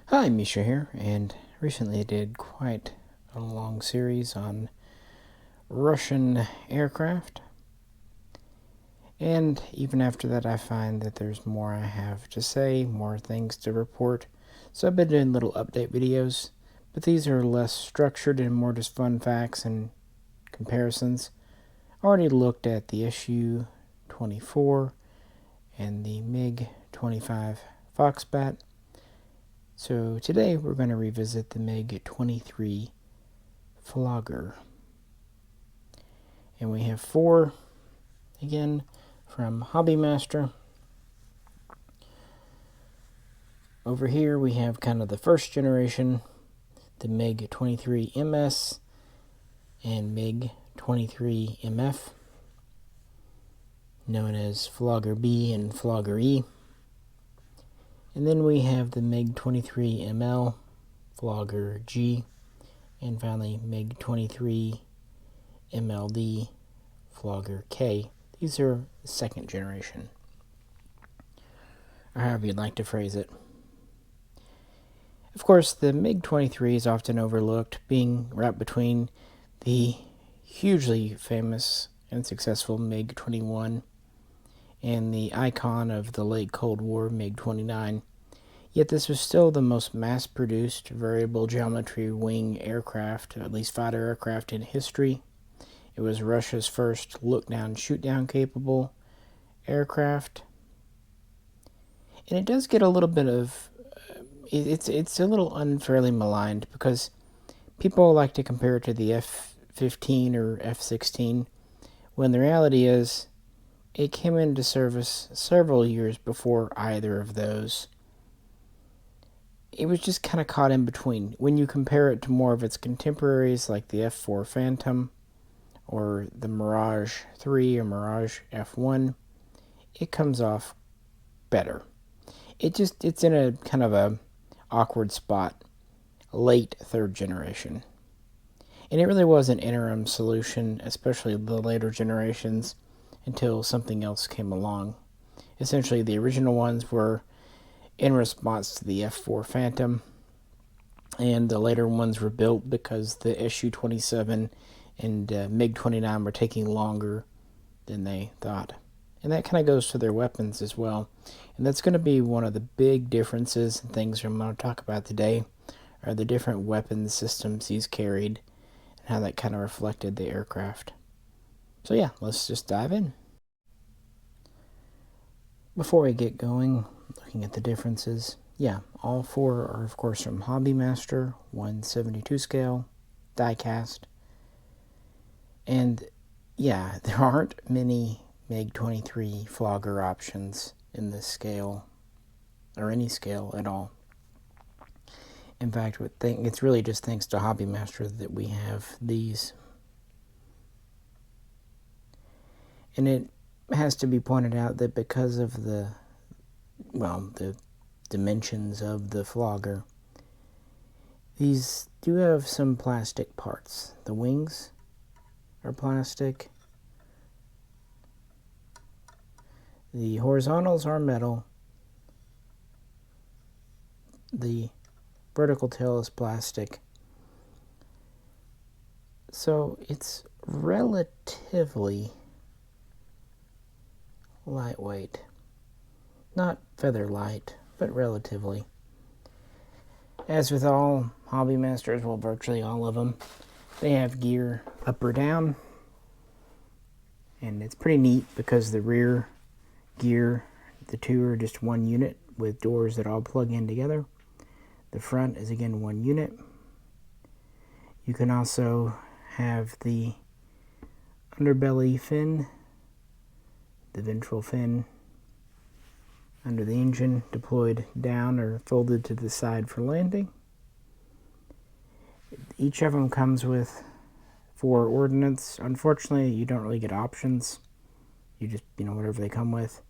Hi, Misha here, and recently I did quite a long series on Russian aircraft. And even after that, I find that there's more I have to say, more things to report. So I've been doing little update videos, but these are less structured and more just fun facts and comparisons. I already looked at the issue 24 and the MiG-25 Foxbat. So today we're going to revisit the MiG-23 Flogger. And we have 4, again, from Hobbymaster. Over here we have kind of the first generation, the MiG-23MS and MiG-23MF, known as Flogger B and Flogger E. And then we have the MiG-23ML, Flogger G, and finally MiG-23MLD, Flogger K. These are second generation, or however you'd like to phrase it. Of course, the MiG-23 is often overlooked, being right between the hugely famous and successful MiG-21 and the icon of the late Cold War MiG-29. Yet this was still the most mass-produced variable geometry wing aircraft, at least fighter aircraft in history. It was Russia's first look-down, shoot-down capable aircraft. And it does get a little bit of... It's a little unfairly maligned because people like to compare it to the F-15 or F-16, when the reality is it came into service several years before either of those. It was just kind of caught in between. When you compare it to more of its contemporaries like the F-4 Phantom or the Mirage 3 or Mirage F1, it comes off better. It's in a kind of a awkward spot, late third generation. And it really was an interim solution, especially the later generations, until something else came along. Essentially, the original ones were in response to the F-4 Phantom, and the later ones were built because the Su-27 and MiG-29 were taking longer than they thought. And that kind of goes to their weapons as well. And that's going to be one of the big differences and things I'm going to talk about today, are the different weapons systems these carried and how that kind of reflected the aircraft. So yeah, let's just dive in. Before we get going, looking at the differences, yeah, all 4 are of course from Hobbymaster, 1/72 scale, die-cast. And yeah, there aren't many MiG-23 Flogger options in this scale, or any scale at all. In fact, it's really just thanks to Hobbymaster that we have these. And it has to be pointed out that because of the dimensions of the Flogger, these do have some plastic parts. The wings are plastic. The horizontals are metal. The vertical tail is plastic. So it's relatively lightweight. Not feather light, but relatively. As with all Hobbymasters, well, virtually all of them, they have gear up or down. And it's pretty neat because the rear gear, the 2 are just one unit with doors that all plug in together. The front is again one unit. You can also have the underbelly fin, the ventral fin under the engine, deployed down or folded to the side for landing. Each of them comes with 4 ordnance. Unfortunately, you don't really get options. You just, whatever they come with.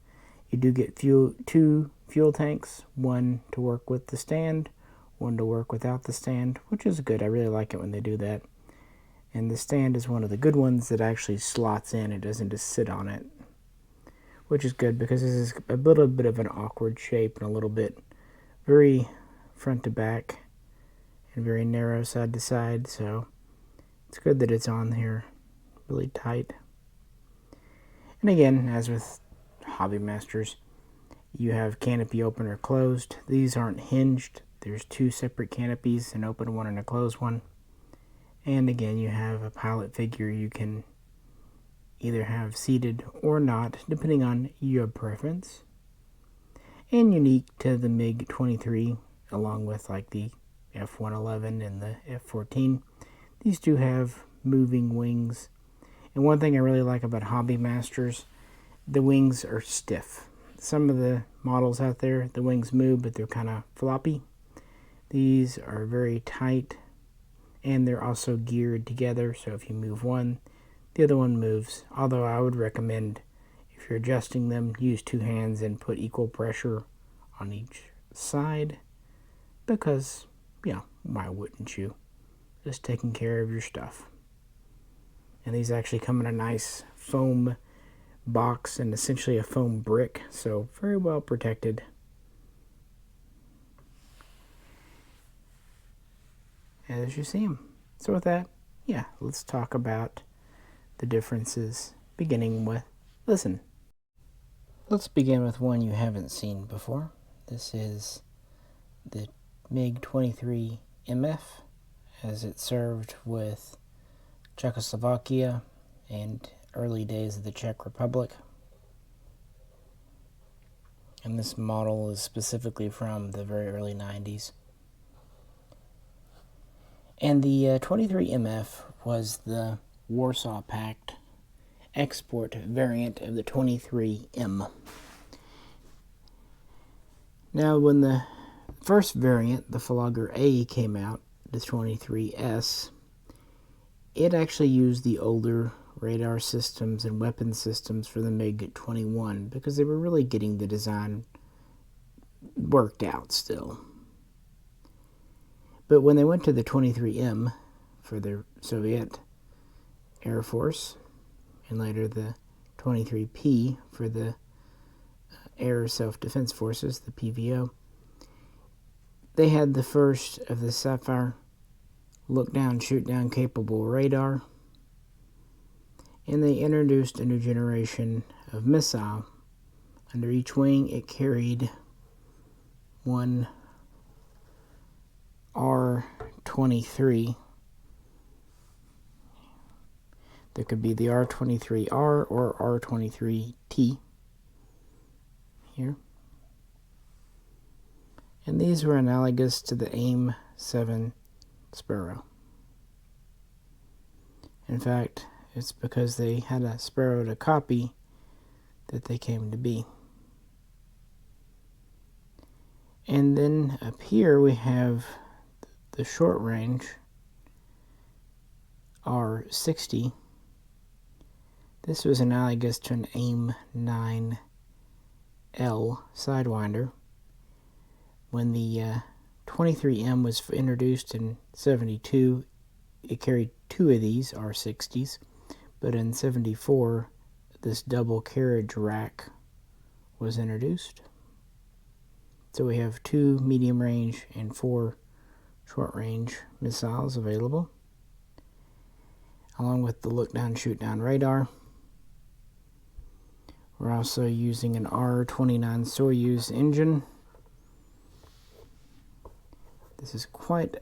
You do get 2 fuel tanks, 1 to work with the stand, 1 to work without the stand, which is good. I really like it when they do that. And the stand is one of the good ones that actually slots in. It doesn't just sit on it, which is good because this is a little bit of an awkward shape and a little bit very front to back and very narrow side to side, so it's good that it's on here really tight. And again, as with Hobby Masters, you have canopy open or closed. These aren't hinged. There's two separate canopies, an open one and a closed one. And again, you have a pilot figure you can either have seated or not, depending on your preference. And unique to the MiG-23, along with like the F-111 and the F-14, these do have moving wings. And one thing I really like about Hobby Masters, the wings are stiff. Some of the models out there, the wings move, but they're kind of floppy. These are very tight, and they're also geared together, so if you move one, the other one moves. Although I would recommend, if you're adjusting them, use two hands and put equal pressure on each side, because, why wouldn't you? Just taking care of your stuff. And these actually come in a nice foam box and essentially a foam brick, so very well protected. As you see them. So with that, let's talk about the differences, beginning with listen. Let's begin with one you haven't seen before. This is the MiG-23MF, as it served with Czechoslovakia and early days of the Czech Republic. And this model is specifically from the very early 90s. And the 23MF was the Warsaw Pact export variant of the 23M. Now, when the first variant, the Flogger A, came out, the 23S, it actually used the older radar systems and weapon systems for the MiG-21 because they were really getting the design worked out still. But when they went to the 23M for the Soviet Air Force, and later the 23P for the Air Self-Defense Forces, the PVO, they had the first of the Sapphire look-down, shoot-down capable radar, and they introduced a new generation of missile. Under each wing, it carried one R-23. There could be the R-23R or R-23T here. And these were analogous to the AIM-7 Sparrow. In fact, it's because they had a Sparrow to copy that they came to be. And then up here we have the short range R60. This was analogous to an AIM-9L Sidewinder. When the 23M was introduced in 72, it carried two of these R60s, but in 74, this double carriage rack was introduced. So we have 2 medium range and 4 short range missiles available, along with the look down shoot down radar. We're also using an R-29 Soyuz engine. This is quite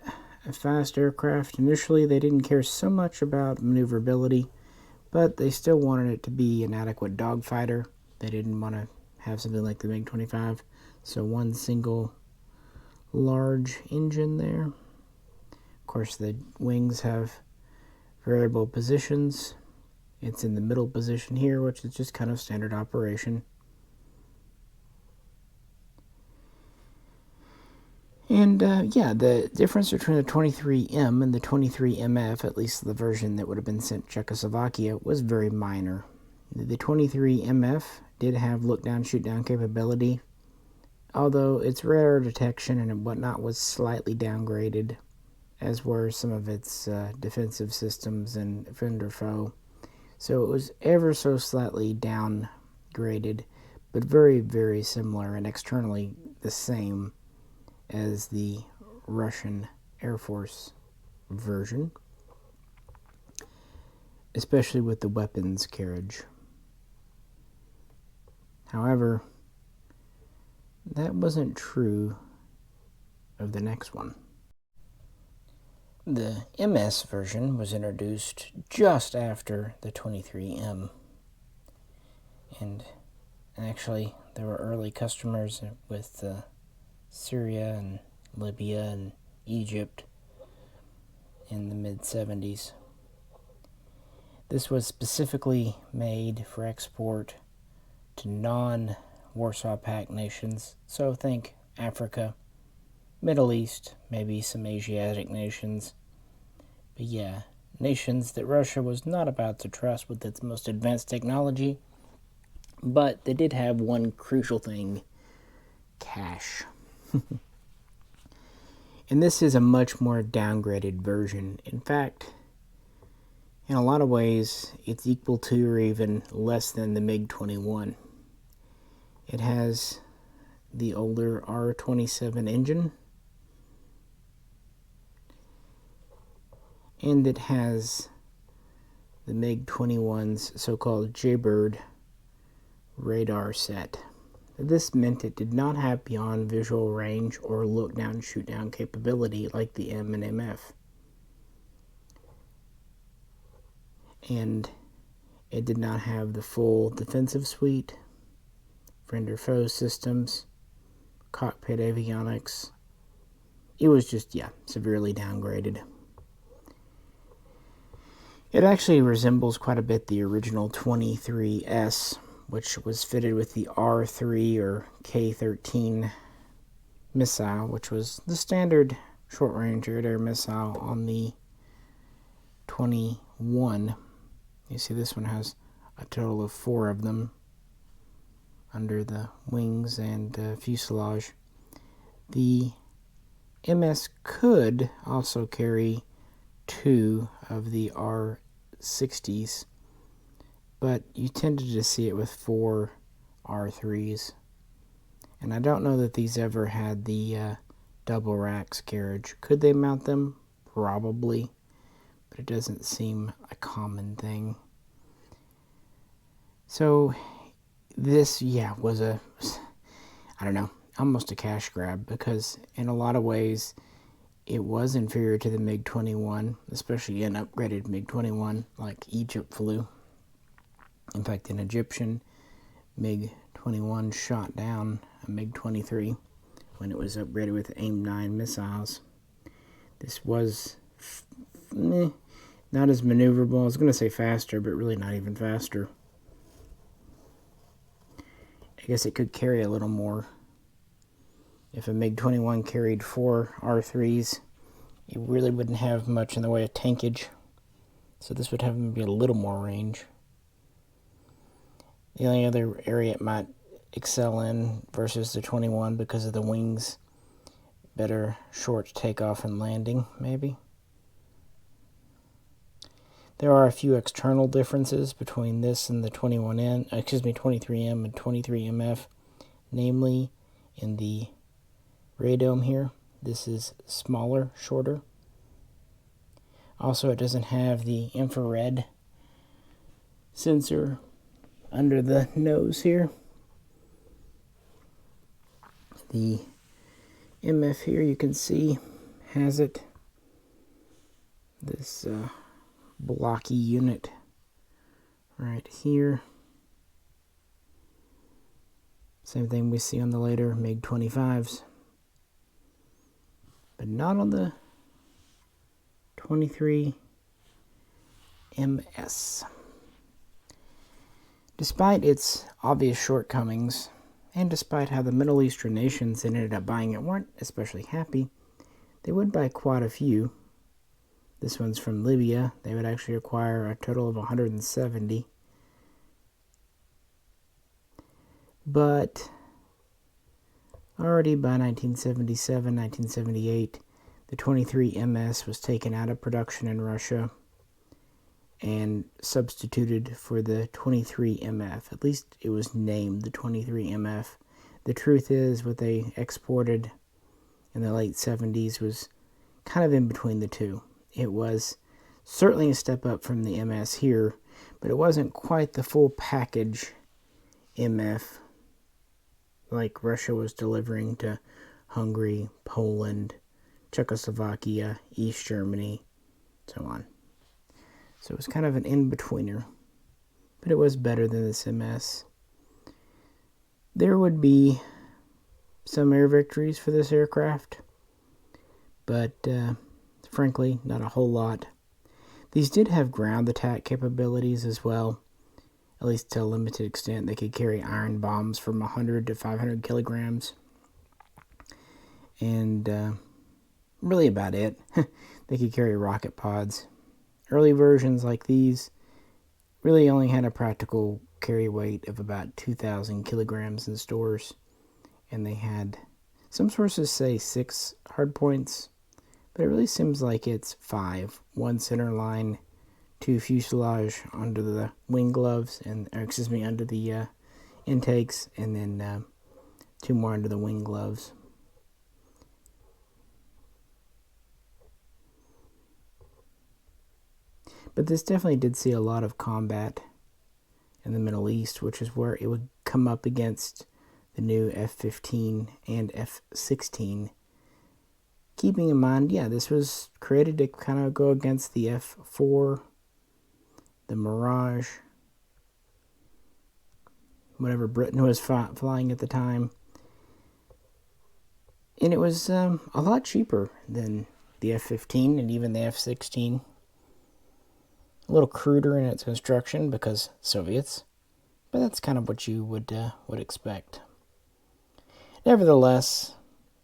a fast aircraft. Initially they didn't care so much about maneuverability, but they still wanted it to be an adequate dogfighter. They didn't want to have something like the MiG-25, so one single large engine there. Of course, the wings have variable positions. It's in the middle position here, which is just kind of standard operation. And the difference between the 23M and the 23MF, at least the version that would have been sent to Czechoslovakia, was very minor. The 23MF did have look-down, shoot-down capability, although its radar detection and whatnot was slightly downgraded, as were some of its defensive systems and friend-or-foe. So it was ever so slightly downgraded, but very, very similar and externally the same as the Russian Air Force version, especially with the weapons carriage. However, that wasn't true of the next one. The MS version was introduced just after the 23M, and actually there were early customers with Syria and Libya and Egypt in the mid-70s. This was specifically made for export to non-Warsaw Pact nations, so think Africa, Middle East, maybe some Asiatic nations. But yeah, nations that Russia was not about to trust with its most advanced technology. But they did have one crucial thing: cash. And this is a much more downgraded version. In fact, in a lot of ways, it's equal to or even less than the MiG-21. It has the older R-27 engine, and it has the MiG-21's so-called Jaybird radar set. This meant it did not have beyond visual range or look-down, shoot-down capability like the M and MF. And it did not have the full defensive suite, friend or foe systems, cockpit avionics. It was just, severely downgraded. It actually resembles quite a bit the original 23S, which was fitted with the R3 or K-13 missile, which was the standard short-range air-to-air missile on the 21. You see this one has a total of 4 of them under the wings and fuselage. The MS could also carry 2 of the R60s, but you tended to see it with 4 R3s. And I don't know that these ever had the double racks carriage. Could they mount them? Probably, but it doesn't seem a common thing. So this, was almost a cash grab, because in a lot of ways it was inferior to the MiG-21, especially an upgraded MiG-21 like Egypt flew. In fact, an Egyptian MiG-21 shot down a MiG-23 when it was upgraded with AIM-9 missiles. This was not as maneuverable. I was going to say faster, but really not even faster. I guess it could carry a little more. If a MiG-21 carried 4 R3s, you really wouldn't have much in the way of tankage. So this would have maybe a little more range. The only other area it might excel in versus the 21 because of the wings, better short takeoff and landing, maybe. There are a few external differences between this and the 23M and 23MF, namely in the radome here. This is smaller, shorter. Also, it doesn't have the infrared sensor under the nose here. The MF here, you can see, has it. This blocky unit right here. Same thing we see on the later MiG-25s, but not on the 23MS. Despite its obvious shortcomings, and despite how the Middle Eastern nations that ended up buying it weren't especially happy, they would buy quite a few. This one's from Libya. They would actually acquire a total of 170. But already by 1977, 1978, the 23MS was taken out of production in Russia and substituted for the 23MF. At least it was named the 23MF. The truth is, what they exported in the late 70s was kind of in between the two. It was certainly a step up from the MS here, but it wasn't quite the full package MF like Russia was delivering to Hungary, Poland, Czechoslovakia, East Germany, so on. So it was kind of an in-betweener, but it was better than this MS. There would be some air victories for this aircraft, but frankly, not a whole lot. These did have ground attack capabilities as well, at least to a limited extent. They could carry iron bombs from 100 to 500 kilograms, and really about it. They could carry rocket pods. Early versions like these really only had a practical carry weight of about 2,000 kilograms in stores, and they had, some sources say 6 hardpoints, but it really seems like it's 5. 1 center line, 2 fuselage under the wing gloves, and under the intakes, and then 2 more under the wing gloves. But this definitely did see a lot of combat in the Middle East, which is where it would come up against the new F-15 and F-16. Keeping in mind, yeah, this was created to kind of go against the F-4, the Mirage, whatever Britain was flying at the time. And it was a lot cheaper than the F-15 and even the F-16. A little cruder in its construction because Soviets, but that's kind of what you would expect. Nevertheless,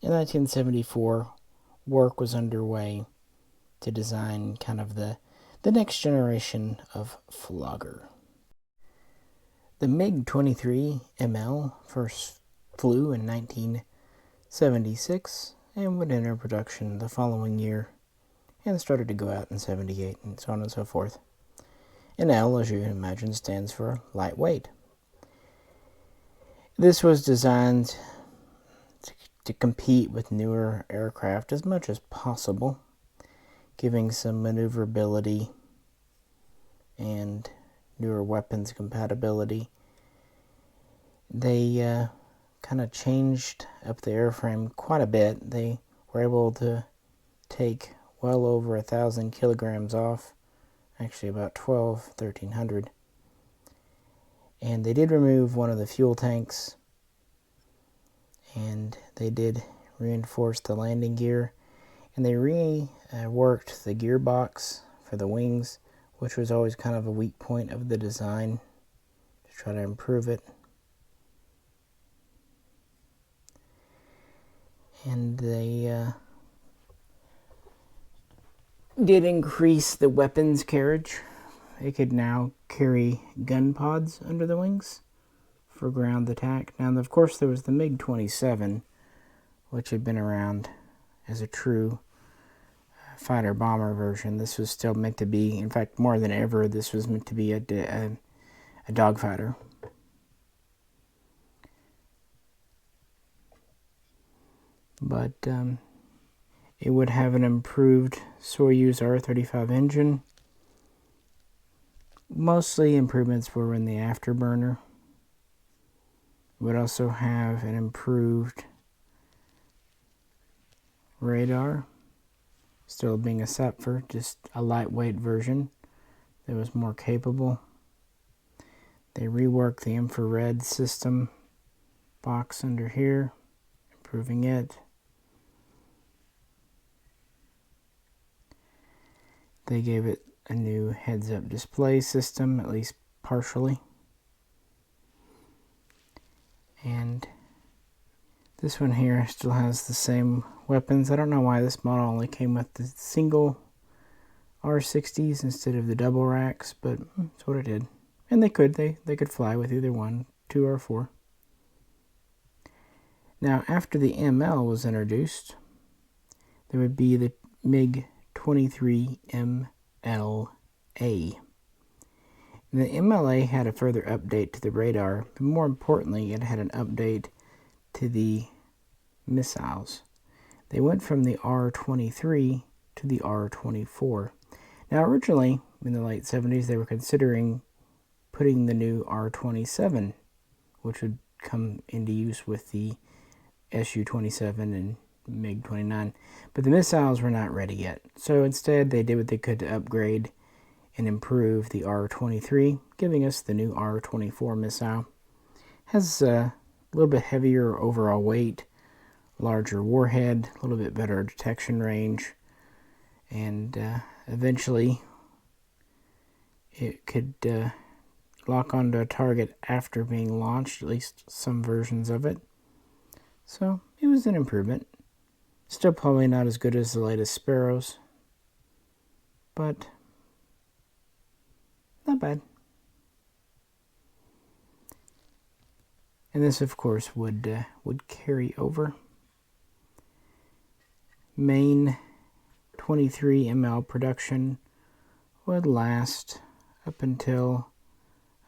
in 1974, work was underway to design kind of the next generation of Flogger. The MiG-23ML first flew in 1976 and would enter production the following year and started to go out in 78 and so on and so forth. And L, as you can imagine, stands for lightweight. This was designed to compete with newer aircraft as much as possible, giving some maneuverability and newer weapons compatibility. They kind of changed up the airframe quite a bit. They were able to take well over 1,000 kilograms off, actually about 1,300. And they did remove one of the fuel tanks, and they did reinforce the landing gear, and they reworked the gearbox for the wings, which was always kind of a weak point of the design, to try to improve it. And they did increase the weapons carriage. They could now carry gun pods under the wings for ground attack. Now, of course, there was the MiG-27, which had been around as a true fighter-bomber version. This was still meant to be, in fact, more than ever, this was meant to be a dogfighter. But it would have an improved Soyuz R-35 engine. Mostly improvements were in the afterburner. It would also have an improved radar, still being a Sapphire, just a lightweight version that was more capable. They reworked the infrared system box under here, improving it. They gave it a new heads-up display system, at least partially. And this one here still has the same weapons. I don't know why this model only came with the single R60s instead of the double racks, but that's what it did. And they could fly with either one, 2 or 4. Now, after the ML was introduced, there would be the MiG-23MLA. And the MLA had a further update to the radar, but more importantly, it had an update to the missiles. They went from the R-23 to the R-24. Now, originally, in the late 70s, they were considering putting the new R-27, which would come into use with the Su-27 and MiG-29, but the missiles were not ready yet. So instead, they did what they could to upgrade and improve the R-23, giving us the new R-24 missile. Has a little bit heavier overall weight, larger warhead, a little bit better detection range, and eventually it could lock onto a target after being launched, at least some versions of it. So it was an improvement. Still probably not as good as the latest Sparrows, but not bad. And this, of course, would carry over. Main 23ML production would last up until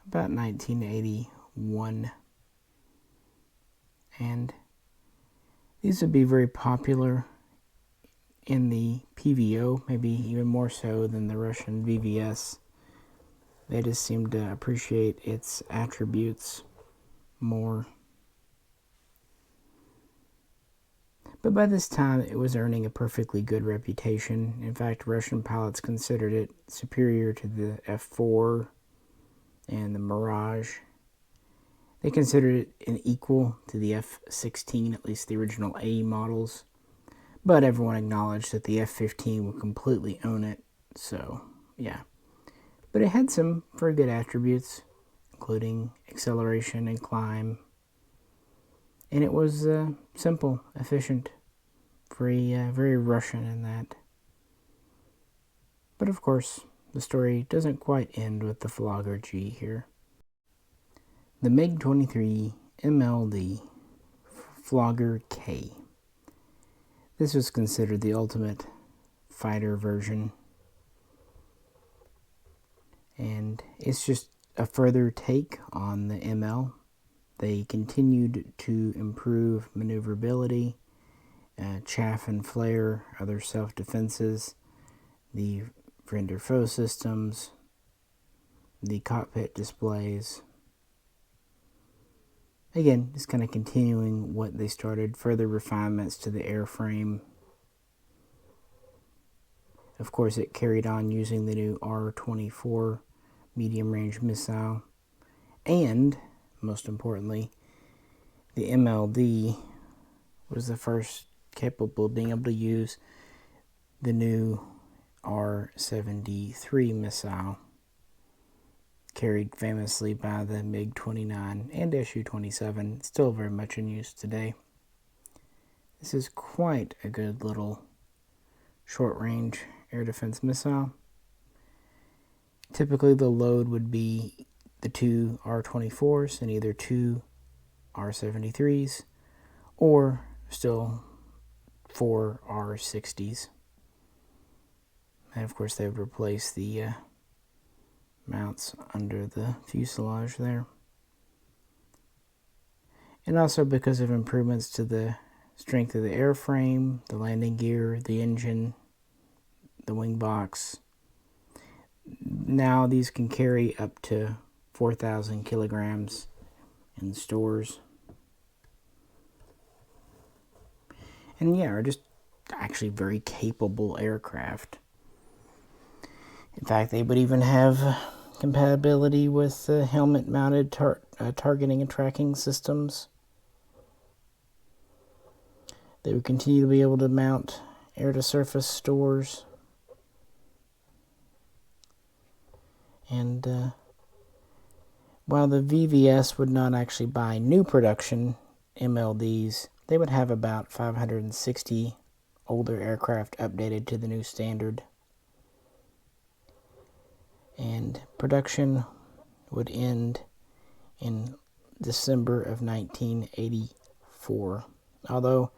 about 1981. And these would be very popular in the PVO, maybe even more so than the Russian VVS. They just seem to appreciate its attributes more. But by this time, it was earning a perfectly good reputation. In fact, Russian pilots considered it superior to the F-4 and the Mirage. They considered it an equal to the F-16, at least the original A models. But everyone acknowledged that the F-15 would completely own it. So, yeah. But it had some very good attributes, including acceleration and climb. And it was simple, efficient, very Russian in that. But of course, the story doesn't quite end with the Flogger G here. The MiG-23MLD Flogger K. This was considered the ultimate fighter version. And it's just a further take on the ML. They continued to improve maneuverability, chaff and flare, other self-defenses, the friend-or-foe systems, the cockpit displays. Again, just kind of continuing what they started, further refinements to the airframe. Of course, it carried on using the new R-24 medium-range missile. And, most importantly, the MLD was the first capable of being able to use the new R-73 missile, carried famously by the MiG-29 and Su-27, still very much in use today. This is quite a good little short-range air defense missile. Typically the load would be the two R-24s and either two R-73s or still 4 R-60s. And of course they would replace the mounts under the fuselage there. And also because of improvements to the strength of the airframe, the landing gear, the engine, the wing box. Now these can carry up to 4,000 kilograms in stores. And yeah, are just actually very capable aircraft. In fact, they would even have compatibility with helmet-mounted targeting and tracking systems. They would continue to be able to mount air-to-surface stores. And while the VVS would not actually buy new production MLDs, they would have about 560 older aircraft updated to the new standard. And production would end in December of 1984, although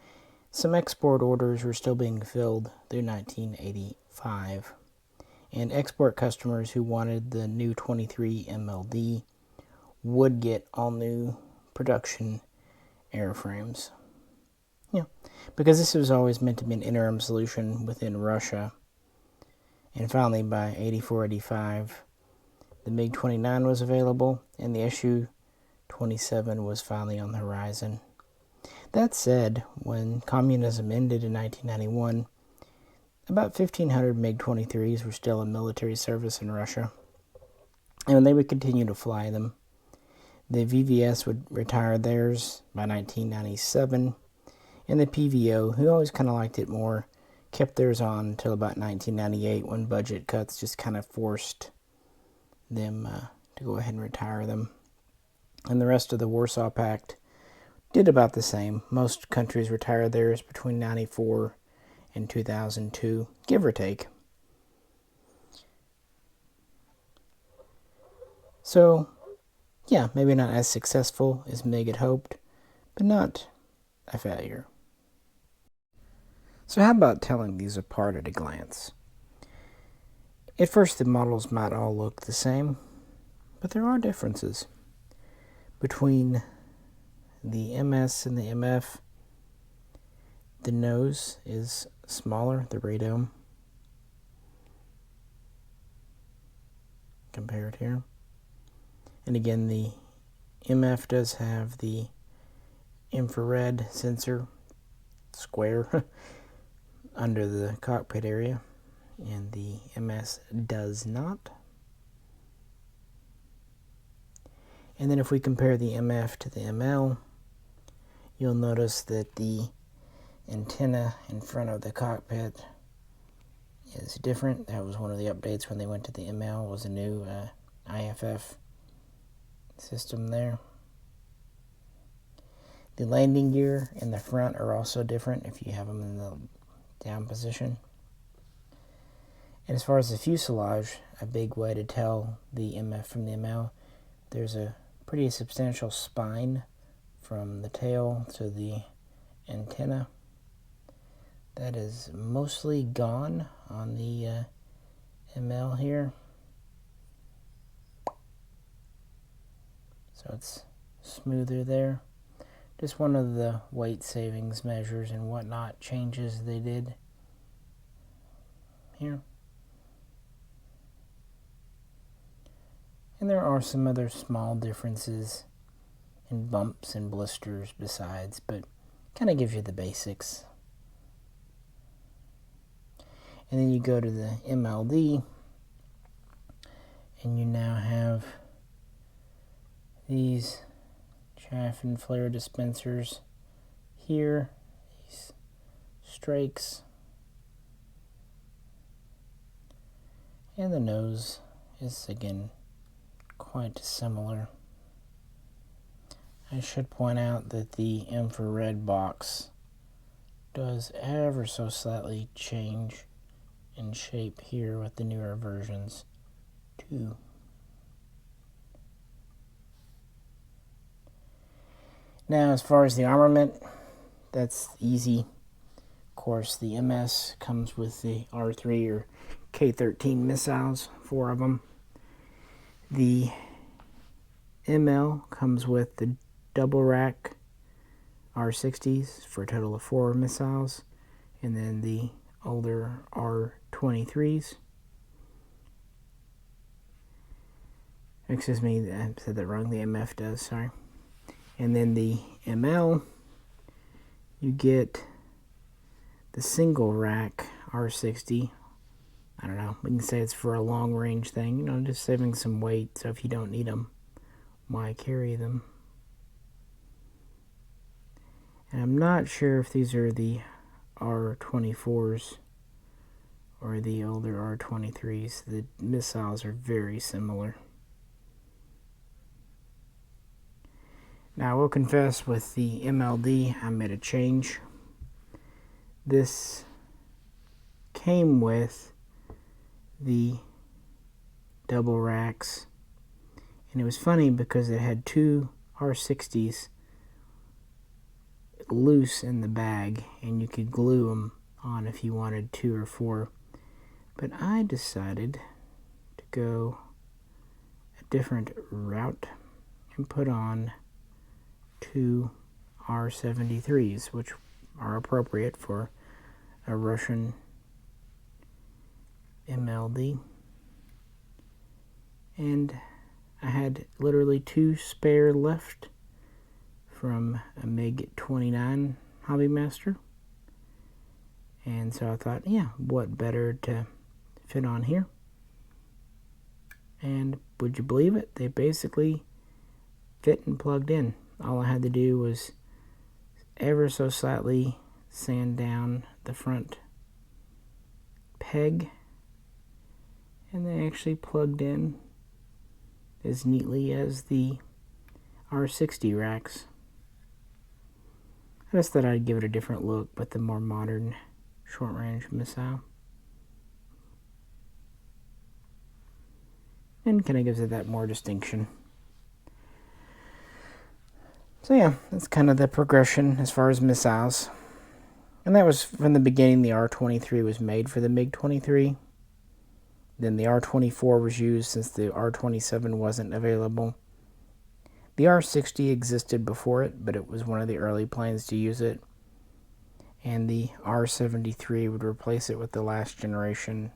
some export orders were still being filled through 1985. And export customers who wanted the new 23MLD would get all new production airframes. Yeah, because this was always meant to be an interim solution within Russia. And finally, by 84-85, the MiG-29 was available, and the Su-27 was finally on the horizon. That said, when communism ended in 1991, about 1,500 MiG-23s were still in military service in Russia, and they would continue to fly them. The VVS would retire theirs by 1997, and the PVO, who always kind of liked it more, kept theirs on until about 1998, when budget cuts just kind of forced them to go ahead and retire them. And the rest of the Warsaw Pact did about the same. Most countries retired theirs between 94 and 2002, give or take. So, yeah, maybe not as successful as MiG had hoped, but not a failure. So how about telling these apart at a glance? At first, the models might all look the same, but there are differences between the MS and the MF. The nose is smaller, the radome, compared here. And again, the MF does have the infrared sensor square under the cockpit area, and the MS does not. And then if we compare the MF to the ML, you'll notice that the antenna in front of the cockpit is different. That was one of the updates when they went to the ML, was a new IFF system there. The landing gear in the front are also different if you have them in the down position. And as far as the fuselage, a big way to tell the MF from the ML, there's a pretty substantial spine from the tail to the antenna. That is mostly gone on the ML here. So it's smoother there. Just one of the weight savings measures and whatnot changes they did here. And there are some other small differences and bumps and blisters besides, but kind of gives you the basics. And then you go to the MLD, and you now have these chaff and flare dispensers here, these strakes, and the nose is again quite similar. I should point out that the infrared box does ever so slightly change in shape here with the newer versions too. Now, as far as the armament, that's easy. Of course, the MS comes with the R3 or K-13 missiles, 4 of them. The ML comes with the double rack R60s for a total of 4 missiles, and then the older R23s. Excuse me, I said that wrong. The MF does, sorry. And then the ML, you get the single rack R60. I don't know, we can say it's for a long range thing, you know, just saving some weight, so if you don't need them, why carry them? And I'm not sure if these are the R24s or the older R23s. The missiles are very similar. Now, I will confess, with the MLD, I made a change. This came with the double racks, and it was funny because it had 2 R60s loose in the bag, and you could glue them on if you wanted 2 or 4. But I decided to go a different route and put on 2 R73s, which are appropriate for a Russian MLD. And I had literally 2 spare left from a MiG-29 Hobbymaster. And so I thought, yeah, what better to fit on here? And would you believe it? They basically fit and plugged in. All I had to do was ever so slightly sand down the front peg, and they actually plugged in as neatly as the R60 racks. I just thought I'd give it a different look with the more modern short-range missile. And kind of gives it that more distinction. So yeah, that's kind of the progression as far as missiles. And that was from the beginning. The R-23 was made for the MiG-23. Then the R-24 was used since the R-27 wasn't available. The R-60 existed before it, but it was one of the early planes to use it. And the R-73 would replace it with the last generation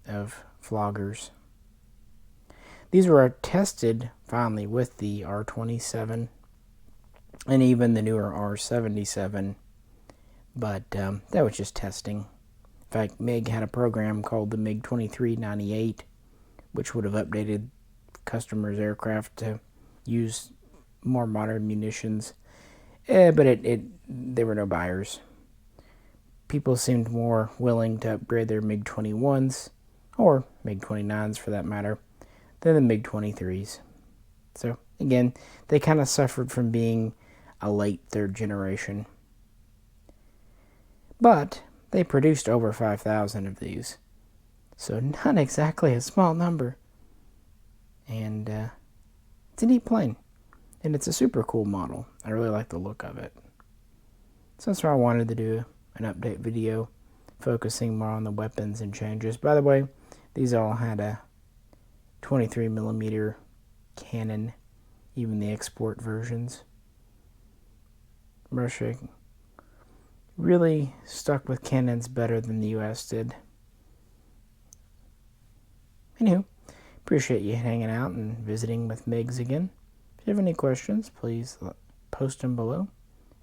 of Floggers. These were tested finally with the R-27 and even the newer R-77, but that was just testing. In fact, MiG had a program called the MiG-2398, which would have updated customers' aircraft to use more modern munitions, but there were no buyers. People seemed more willing to upgrade their MiG-21s, or MiG-29s for that matter, than the MiG-23s. So, again, they kind of suffered from being a late third generation. But they produced over 5,000 of these, so not exactly a small number. And it's a neat plane, and it's a super cool model. I really like the look of it. So that's why I wanted to do an update video focusing more on the weapons and changes. By the way, these all had a 23mm cannon, even the export versions. Russia really stuck with cannons better than the US did. Anywho, appreciate you hanging out and visiting with MiGs again. If you have any questions, please post them below.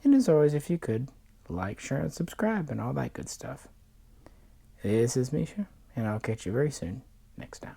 And as always, if you could, like, share, and subscribe, and all that good stuff. This is Misha, and I'll catch you very soon next time.